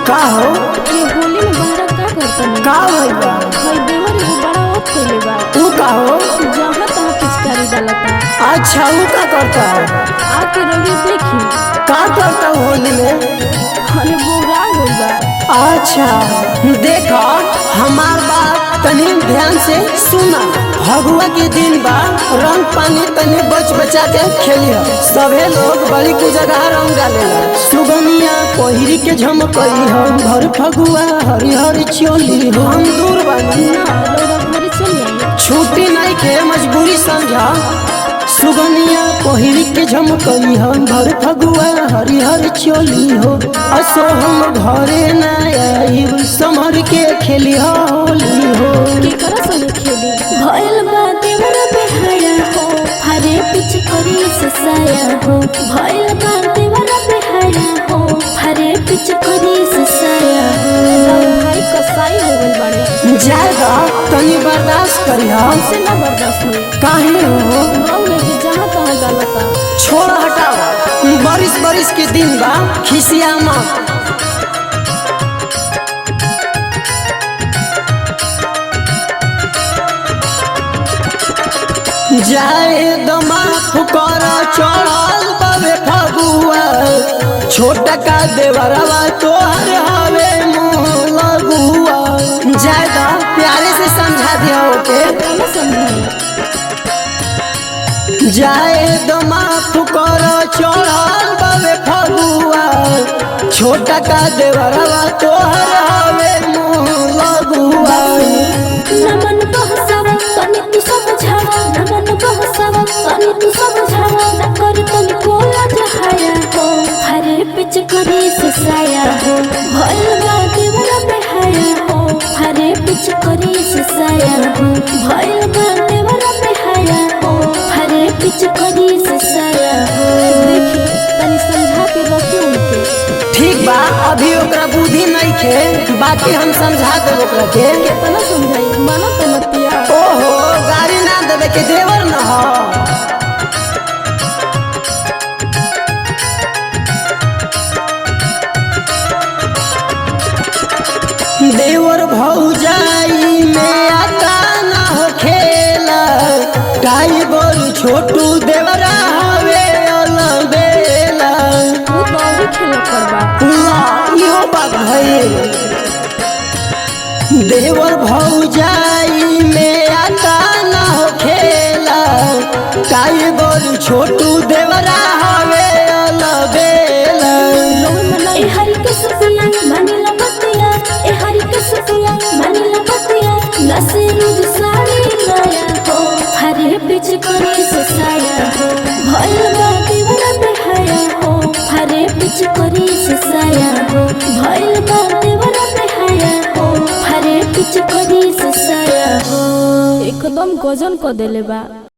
का हो ये होली में बहरा का करतनी का भइया भाई देवर एगो बड़ा औत कइले बा तू का हो जहां तहां पिचकारी डालता। अच्छा वो का करता है आके रवि देखी का करता है होली में अरे बोरा गइल बा। अच्छा देखो हमार बात तनी ध्यान से सुना। फगुआ के दिन बा रंग पानी तनी बच बचा के खेलियो। सभे लोग बड़ी को जगह रंग डालेला। सुगनिया पहिरी के झमकई हम भर फगुआ हरी हरी चोली हम दूर बानी ना रउरा घरे चली आई। छुट्टी नहीं के मजबूरी समझा। सुगनिया पहिरी के झमकई हम भर फगुआ हरी हरी चोली हो। असो हम घरे ना आइब समर के खेली होली हो। के करा संगे खेली भइल बा देवर बेहाया हो हरे पिच करी ससाया हो। भइल बा देवर बेहाया हो हरे पिच करी ससाया हो। भाई कसाई हो गइल बाड़े जाएगा तनी बर्दाश्त करी हमसे ना बर्दाश्त हुई। काहे हो रउरे के जहां तहां डालता। छोड़ हटाओ बारिश बारिश के दिन बा खिसिया मत। जाए दमाफ कर चढ़ल बबे फगुआ छोटा का देवरवा तोहर हवे मुँह लगुआ। जाए दा प्यारे से समझा दिया ओके ना समझाई जाए दमाफ कर चढ़ल बबे फगुआ छोटा का देवरवा तोहर हवे मुँह लगुआ। नमन बहसावा तनी तू समझावा नमन बहसावा तनी तू समझावा न कर तनी कोला जहाया हो हरे पिच करी ससाया हो। भइल बा देवर बेहाया हो हरे पिच करी ससाया हो। भइल बा देवर बेहाया हो हरे पिच करी ससाया हो। देखी तनी समझा के रखी उनके। ठीक बा अभी ओकरा बुद्धि नहीं खे बाकी हम समझा देब ओकरा के। केतना समझाई मानो तो मतिया। ओहो गाड़ी ना देवे के देवर न हो। देवर भौजाई में आता ना हो खेला। टाई बोल छोटू देवरा हवे अलबेला। तू तो और खेल करबा। इहो बात भइल देवर भौजाई में आता ना हो खेला। टाई बोल छोटू देवरा हवे अलबेला। ए हरि के सुतिया मानिला बतिया ए हरि के सुतिया मानिला बतिया नसीरू साड़ी लाया हो हरे पिच करी ससाया हो। भइल बा देवर बेहाया हो हरे पिच करी ससाया हो। भइल बा देवर बेहाया हो हरे पिच करी ससाया हो। एकदम गजन क देले बा।